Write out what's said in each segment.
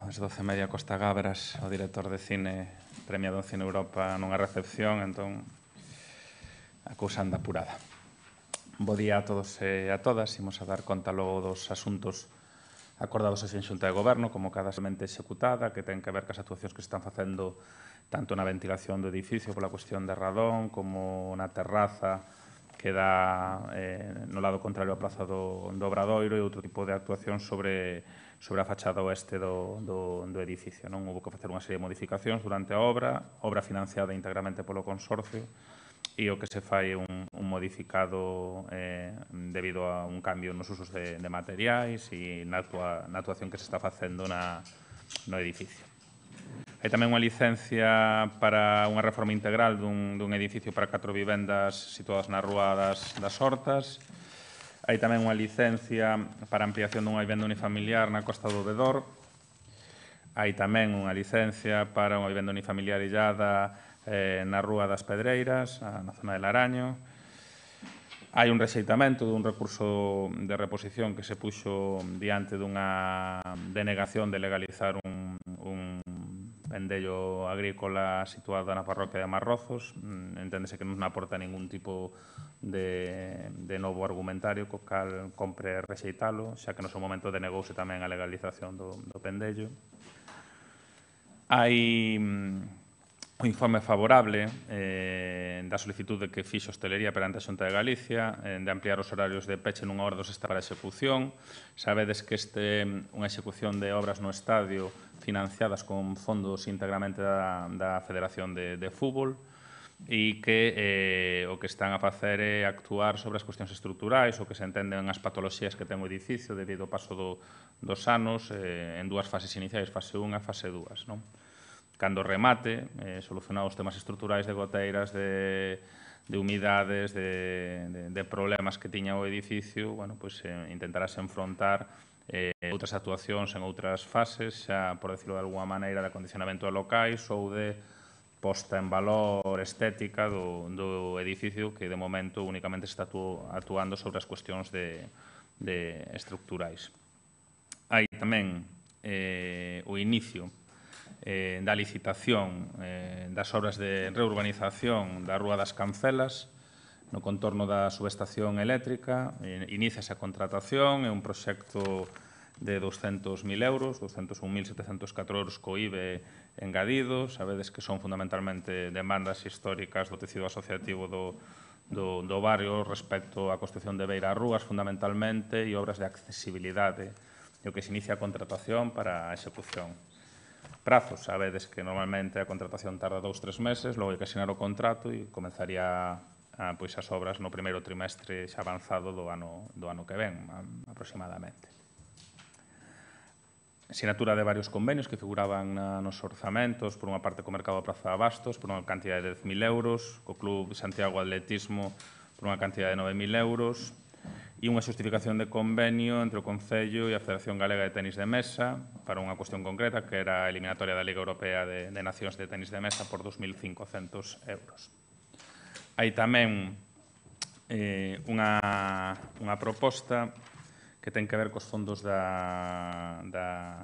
Ás 12:30 Costa Gabras, o director de cine premiado en Cine Europa nunha recepción, entón a cousa anda apurada. Bo día a todos e a todas. Imos a dar conta logo dos asuntos acordados en Xunta de Goberno, como cada semente executada, que ten que ver cas actuacións que se están facendo tanto na ventilación do edificio pola cuestión de radón, como na terraza que dá no lado contrario á Praza do Obradoiro, e outro tipo de actuación sobre a fachada oeste do edificio. Non houve que facer unha serie de modificacións durante a obra financiada integramente polo consorcio, e o que se fai é un modificado debido a un cambio nos usos de materiais e na actuación que se está facendo no edificio. Hai tamén unha licencia para unha reforma integral dun edificio para 4 vivendas situadas na Rúa das Hortas. Hai tamén unha licencia para ampliación dunha vivenda unifamiliar na Costa do Vedor. Hai tamén unha licencia para unha vivenda unifamiliar illada na Rúa das Pedreiras, na zona de Laraño. Hai un rexeitamento dun recurso de reposición que se puxo diante dunha denegación de legalizar un vendello agrícola situado na parroquia de Marrozos. Enténdese que non aporta ningún tipo de novo argumentario, co cal compre rexeitalo, xa que no seu momento denegouse tamén a legalización do vendello. Hai o informe favorable da solicitude que fixo Hostelería perante a Xunta de Galicia de ampliar os horarios de peche nunha hora dos está para a execución. Sabedes que unha execución de obras no estadio financiadas con fondos íntegramente da Federación de Fútbol, e que o que están a facer é actuar sobre as cuestións estruturais, o que se entenden as patoloxías que ten o edificio debido ao paso dos anos en dúas fases iniciais, fase 1 e fase 2. Cando remate, solucionar os temas estruturais de goteiras, de humidades, de problemas que tiña o edificio, intentarase enfrontar outras actuacións en outras fases, xa, por decirlo de alguma maneira, de acondicionamento de locais ou de posta en valor estética do edificio, que de momento únicamente se está actuando sobre as cuestións estruturais. Hai tamén o inicio da licitación das obras de reurbanización da Rúa das Cancelas, no contorno da subestación eléctrica. Iníciase a contratación, é un proxecto de 200.000 euros, 201.704 euros co IBE engadido. Sabedes que son fundamentalmente demandas históricas do tecido asociativo do barrio respecto á construción de beirarrúas, fundamentalmente, e obras de accesibilidade, e o que se inicia a contratación para a execución. Prazos, sabedes que normalmente a contratación tarda 2-3 meses, logo hai que asinar o contrato e comenzaría as obras no primeiro trimestre xa avanzado do ano que ven, aproximadamente. Sinatura de varios convenios que figuraban nos orzamentos, por unha parte co Mercado da Praza de Abastos, por unha cantidad de 10.000 euros, co Club Santiago Atletismo por unha cantidad de 9.000 euros, e unha xustificación de convenio entre o Concello e a Federación Galega de Tenis de Mesa para unha cuestión concreta, que era a eliminatoria da Liga Europea de Nacións de Tenis de Mesa por 2.500 euros. Hai tamén unha proposta que ten que ver cos fondos da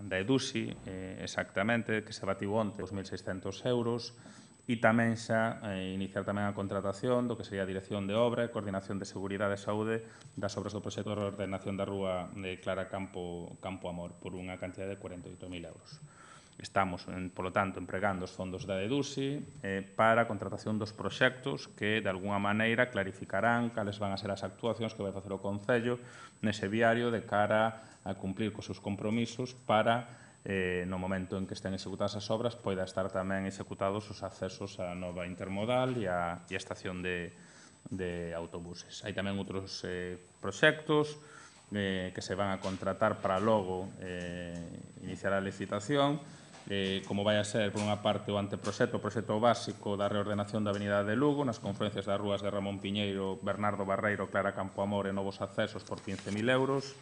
EDUSI, exactamente, que se batiu onte 2.600 euros, e tamén xa iniciar tamén a contratación do que sería a Dirección de Obra e Coordinación de Seguridade e Saúde das obras do proxecto de reordenación da Rúa de Clara Campo Amor por unha cantidad de 48.000 euros. Estamos, polo tanto, empregando os fondos da EDUSI para a contratación dos proxectos que, de alguna maneira, clarificarán cales van a ser as actuacións que vai facer o Concello nese viario de cara a cumplir cos seus compromisos para no momento en que estén executadas as obras, poida estar tamén executados os accesos á nova intermodal e á estación de autobuses. Hai tamén outros proxectos que se van a contratar para logo iniciar a licitación, como vai a ser, por unha parte, o anteproxecto, o proxecto básico da reordenación da Avenida de Lugo, nas confluencias das rúas de Ramón Piñeiro, Bernardo Barreiro, Clara Campo Amor e novos accesos por 15.000 euros,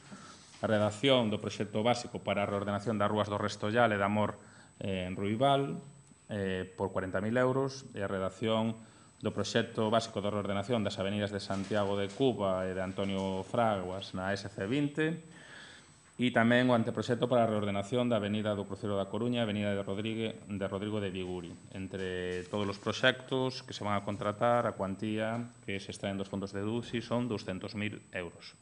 a redacción do proxecto básico para a reordenación das rúas do Restollal e da Amor en Ruibal por 40.000 euros, e a redacción do proxecto básico de reordenación das avenidas de Santiago de Cuba e de Antonio Fraguas na SC20, E tamén o anteproxecto para a reordenación da Avenida do Cruceiro da Coruña e a Avenida de Rodrigo de Viguri. Entre todos os proxectos que se van a contratar, a cuantía que se extraen dos fondos de DUCI son 200.000 euros,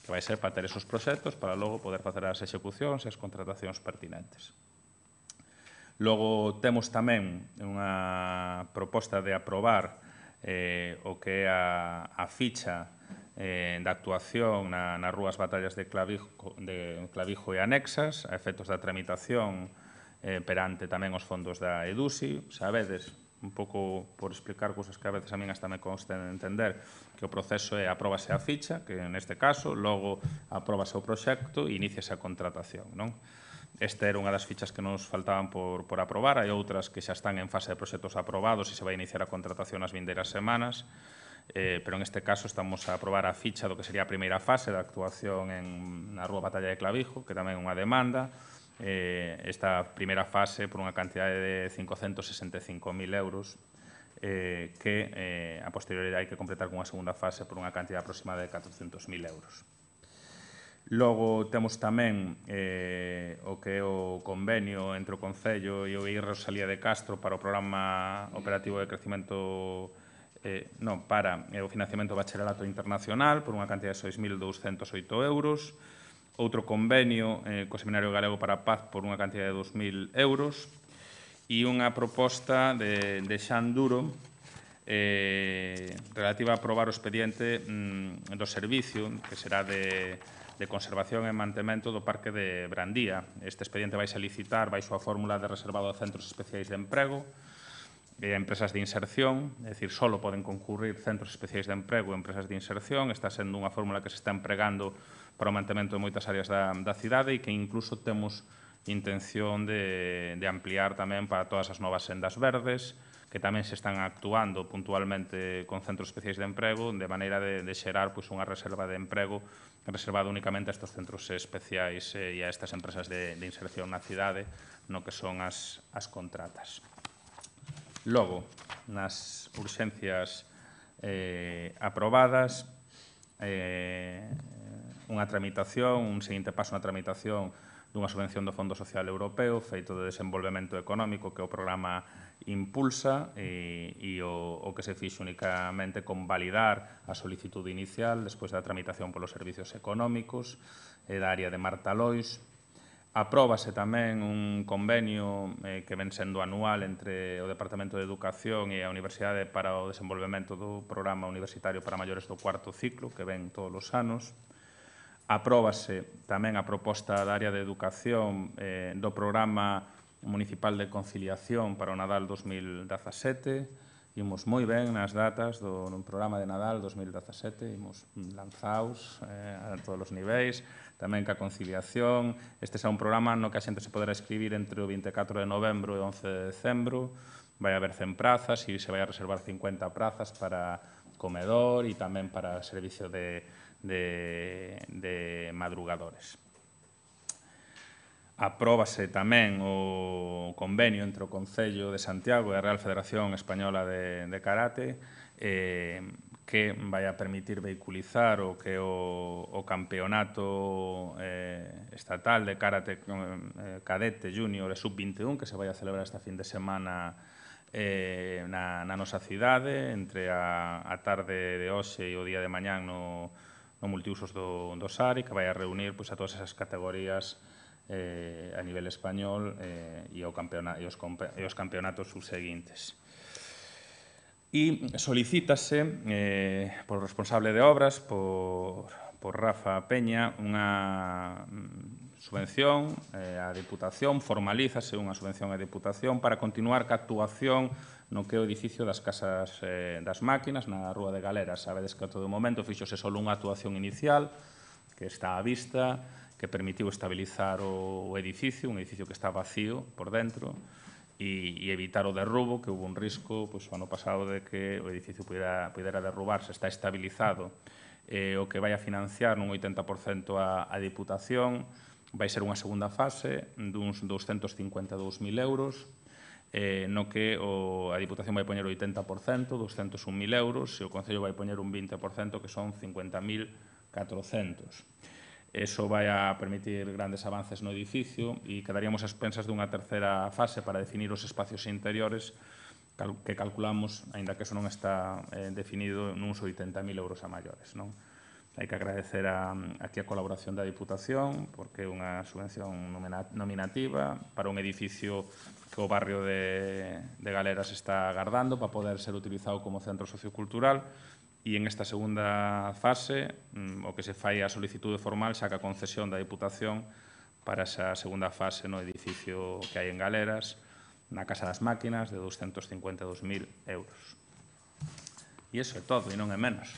que vai ser para ter esos proxectos para logo poder facer as execucións e as contratacións pertinentes. Logo temos tamén unha proposta de aprobar o que é a ficha da actuación nas rúas batallas de Clavijo e anexas, a efectos da tramitación perante tamén os fondos da EDUSI. Sabedes, un pouco por explicar cousas que a veces a min hasta me consten entender, que o proceso é apróbase a ficha, que neste caso, logo apróbase o proxecto e iniciase a contratación, non? Esta era unha das fichas que nos faltaban por aprobar, hai outras que xa están en fase de proxectos aprobados e se vai iniciar a contratación nas vindeiras semanas, pero en este caso estamos a aprobar a ficha do que sería a primeira fase da actuación na Rúa Batalla de Clavijo, que tamén é unha demanda. Esta primeira fase por unha cantidade de 565.000 euros, que a posteriori hai que completar con unha segunda fase por unha cantidade aproximada de 400.000 euros. Logo temos tamén o que é o convenio entre o Concello e o EI Rosalía de Castro para o programa operativo de crecimento para o financiamento do bacharelato internacional por unha cantidad de 6.208 euros. Outro convenio co Seminario Galego para a Paz por unha cantidad de 2.000 euros. E unha proposta de Xan Duro relativa a aprobar o expediente do servicio, que será de conservación e mantemento do Parque de Brandía. Este expediente vai se licitar baixo a fórmula de reservado a centros especiais de emprego e a empresas de inserción, é dicir, só poden concurrir centros especiais de emprego e empresas de inserción. Está sendo unha fórmula que se está empregando para o mantemento de moitas áreas da cidade e que incluso temos intención de ampliar tamén para todas as novas sendas verdes, que tamén se están actuando puntualmente con centros especiais de emprego, de maneira de xerar unha reserva de emprego reservada únicamente a estes centros especiais e a estas empresas de inserción na cidade, no que son as contratas. Logo, nas urxencias aprobadas, unha tramitación, un seguinte paso na tramitación dunha subvención do Fondo Social Europeo feito de desenvolvemento económico que o programa impulsa e o que se fixe únicamente con validar a solicitude inicial despois da tramitación polos servicios económicos da área de Marta Lois. Apróbase tamén un convenio que ven sendo anual entre o Departamento de Educación e a Universidade para o desenvolvemento do programa universitario para maiores do cuarto ciclo, que ven todos os anos. Apróbase tamén a proposta da área de Educación do programa municipal de conciliación para o Nadal 2017. Imos moi ben nas datas do programa de Nadal 2017, imos lanzaos a todos os niveis, tamén ca conciliación. Este é un programa no que a xente se poderá escribir entre o 24 de novembro e o 11 de decembro. Vai haber 100 prazas e se vai a reservar 50 prazas para comedor e tamén para servicio de madrugadores. Apróbase tamén o convenio entre o Concello de Santiago e a Real Federación Española de Karate, que vai a permitir vehiculizar o que é o campeonato estatal de karate cadete junior e sub-21 que se vai a celebrar esta fin de semana na nosa cidade, entre a tarde de hoxe e o día de mañán no multiusos do SARI, que vai a reunir a todas esas categorías a nivel español e os campeonatos subseguintes. E solicítase por responsable de obras, por Rafa Peña, unha subvención á Diputación, formalízase unha subvención á Diputación para continuar ca actuación no que é o edificio das Casas das Máquinas, na Rúa de Galeras. Sabedes que a todo momento fixose só unha actuación inicial, que está á vista, que permitiu estabilizar o edificio, un edificio que está vacío por dentro, e evitar o derrubo, que hubo un risco o ano pasado de que o edificio pudera derrubarse. Está estabilizado. O que vai a financiar nun 80% a Diputación vai ser unha segunda fase duns 252.000 euros, no que a Diputación vai poñer o 80%, 201.000 euros, e o Concello vai poñer un 20%, que son 50.400. Eso vai a permitir grandes avances no edificio e quedaríamos a expensas dunha terceira fase para definir os espacios interiores que calculamos, aínda que eso non está definido, nuns 80.000 euros a maiores. Hai que agradecer aquí a colaboración da Diputación, porque é unha subvención nominativa para un edificio que o barrio de Galeras está agardando para poder ser utilizado como centro sociocultural, e en esta segunda fase o que se fai a solicitude formal xa que a concesión da Diputación para esa segunda fase no edificio que hai en Galeras, na Casa das Máquinas, de 252.000 euros. E iso é todo, e non é menos.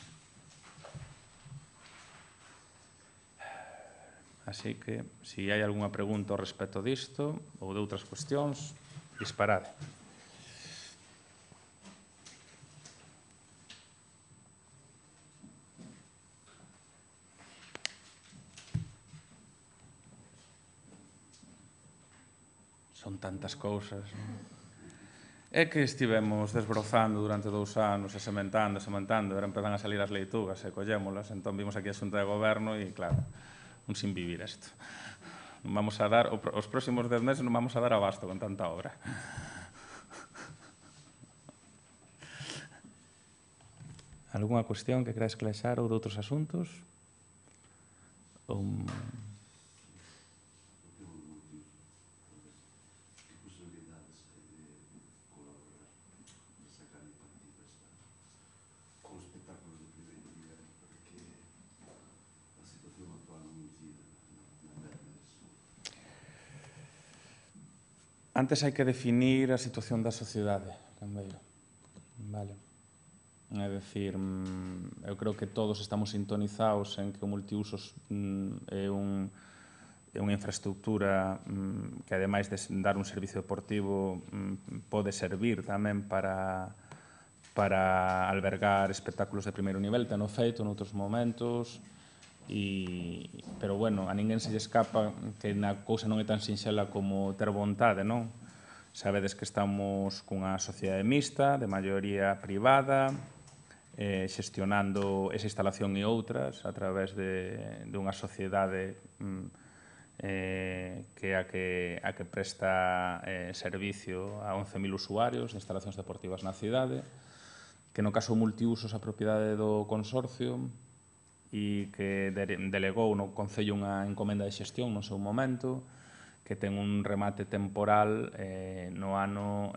Así que, se hai algunha pregunta ao respecto disto ou de outras cuestións, disparade. Son tantas cousas. É que estivemos desbrozando durante 2 anos, e sementando, e ahora empezan a salir as leitugas e collémolas, entón vimos aquí a Xunta de Goberno e, claro, un sin vivir isto. Non vamos a dar, os próximos 10 meses non vamos a dar abasto con tanta obra. Algúnha cuestión que queráis esclarecer ou de outros asuntos? Ou... Antes hai que definir a situación da sociedade, Cambeiro. Vale. É dicir, eu creo que todos estamos sintonizados en que o multiusos é unha infraestructura que, ademais de dar un servicio deportivo, pode servir tamén para albergar espectáculos de primeiro nivel, teno feito noutros momentos, pero, bueno, a ninguén se lle escapa que na cousa non é tan sinxela como ter vontade, non? Sabedes que estamos cunha sociedade mixta, de maioría privada, xestionando esa instalación e outras a través dunha sociedade que é a que presta servicio a 11.000 usuarios de instalacións deportivas na cidade, que no caso multiusos a propiedade do consorcio, e que delegou no Concello unha encomenda de xestión no seu momento, que ten un remate temporal no ano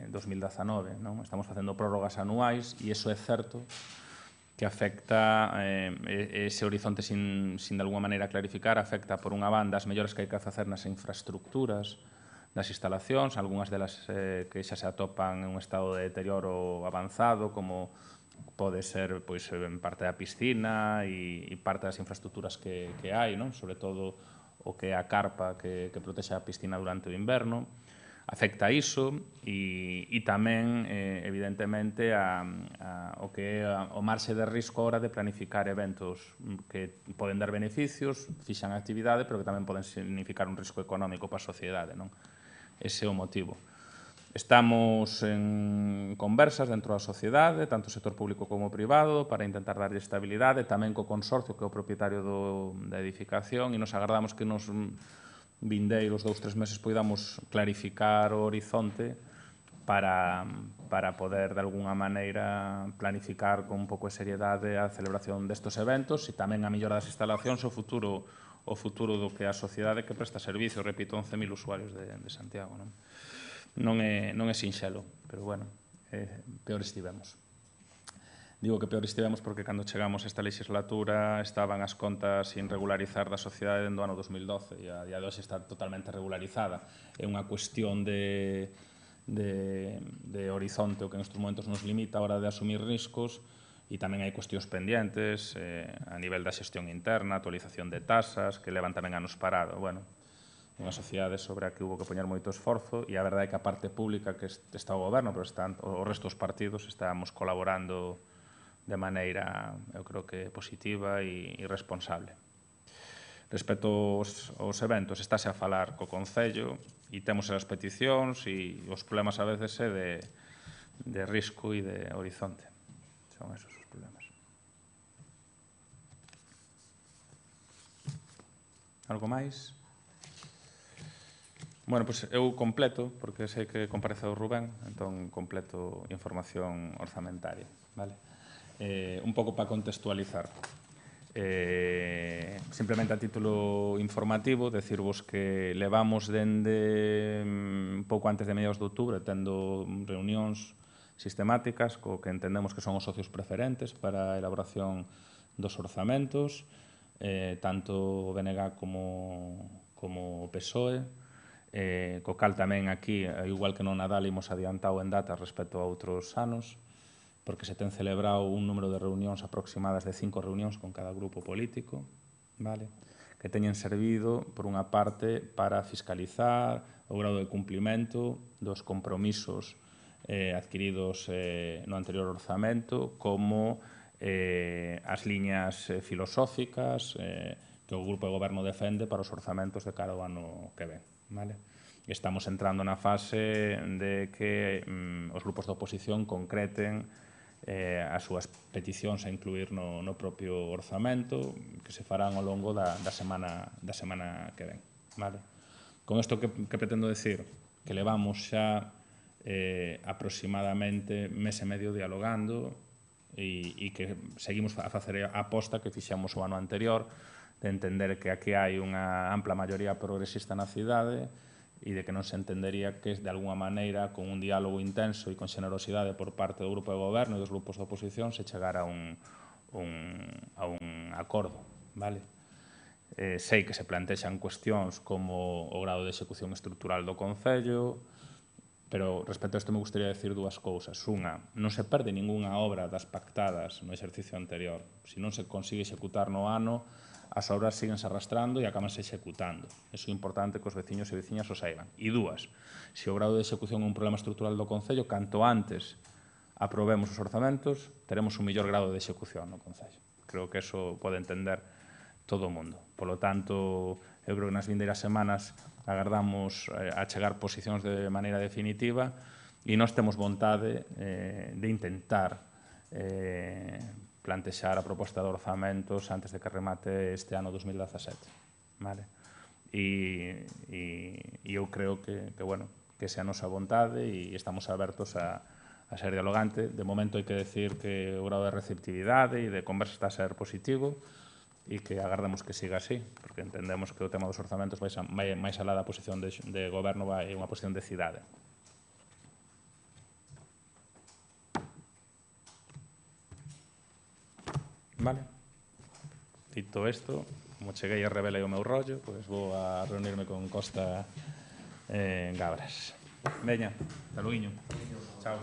2019. Estamos facendo prórrogas anuais e iso é certo que afecta ese horizonte sin de alguma maneira clarificar, afecta por unha banda as mellores que hai que facer nas infraestructuras das instalacións, algunhas delas que xa se atopan en un estado de deterioro avanzado, como pode ser en parte da piscina e parte das infraestructuras que hai, sobre todo o que é a carpa que protexe a piscina durante o inverno. Afecta a iso e tamén, evidentemente, o que é o marxe de risco a hora de planificar eventos que poden dar beneficios, fixan actividade, pero que tamén poden significar un risco económico para a sociedade. Ese é o motivo. Estamos en conversas dentro da sociedade, tanto o sector público como o privado, para intentar darlle estabilidade, tamén co consorcio, que é o propietario da edificación, e nos agardamos que nos vindeiros 2-3 meses poidamos clarificar o horizonte para poder, de alguna maneira, planificar con un pouco de seriedade a celebración destes eventos e tamén a mellora das instalacións, o futuro do que a sociedade que presta servicio, repito, 11.000 usuarios de Santiago. Non é sinxelo, pero, bueno, peor estivemos. Digo que peor estivemos porque cando chegamos a esta legislatura estaban as contas sin regularizar da sociedade dentro do ano 2012 e a día de hoxe está totalmente regularizada. É unha cuestión de horizonte o que nestes momentos nos limita a hora de asumir riscos, e tamén hai cuestións pendientes a nivel da xestión interna, actualización de tasas, que levan tamén anos parado. Bueno, unha sociedade sobre a que hubo que poñer moito esforzo, e a verdade é que a parte pública, que está o goberno, pero o resto dos partidos, estamos colaborando de maneira, eu creo que positiva e responsable. Respecto aos eventos, estáse a falar co Concello e temos as peticións e os problemas a veces é de risco e de horizonte. Son esos os problemas. Algo máis? Bueno, pois eu completo, porque sei que compareceu Rubén, entón completo información orzamentaria, vale? Un pouco para contextualizar. Simplemente a título informativo, decirvos que levamos dende un pouco antes de mediados de outubro tendo reunións sistemáticas co que entendemos que son os socios preferentes para a elaboración dos orzamentos, tanto o BNG como o PSOE, co cal tamén aquí, igual que no Nadal, imos adiantado en data respecto a outros anos, porque se ten celebrado un número de reunións aproximadas de 5 reunións con cada grupo político, vale? Que teñen servido, por unha parte, para fiscalizar o grado de cumplimento dos compromisos adquiridos no anterior orzamento, como as liñas filosóficas que o grupo de goberno defende para os orzamentos de cara ao ano que ven. Vale? Estamos entrando na fase de que os grupos de oposición concreten as súas peticións a incluir no propio orzamento que se farán ao longo da semana que ven. Vale? Con isto que pretendo decir? Que levamos xa aproximadamente mes e medio dialogando e que seguimos a facer a aposta que fixemos o ano anterior de entender que aquí hai unha ampla maioría progresista na cidade e de que non se entendería que, de alguna maneira, con un diálogo intenso e con xenerosidade por parte do grupo de goberno e dos grupos de oposición, se chegara a un acordo. Vale? Sei que se plantexan cuestións como o grado de execución estrutural do Concello, pero respecto a isto me gustaría decir dúas cousas. Unha, non se perde ningunha obra das pactadas no exercicio anterior. Se non se consigue executar no ano, as obras siguen-se arrastrando e acabanse executando. Iso é importante que os veciños e veciñas o saiban. E dúas, se o grado de execución é un problema estrutural do Concello, canto antes aprobemos os orzamentos, teremos un mellor grado de execución no Concello. Creo que eso pode entender todo o mundo. Por lo tanto, eu creo que nas vindeiras semanas agardamos a chegar posicións de maneira definitiva e nós temos vontade de intentar plantexar a proposta de orzamentos antes de que remate este ano 2017. Vale? E eu creo que esa é a nosa vontade e estamos abertos a ser dialogante. De momento hai que decir que o grado de receptividade e de conversa está a ser positivo e que agardamos que siga así, porque entendemos que o tema dos orzamentos vai máis alá da posición de goberno, vai unha posición de cidade. Vale? Dito isto, como cheguei e revelei o meu rollo, pois vou a reunirme con Costa en Gabras. Veña, hasta luguiño. Chao.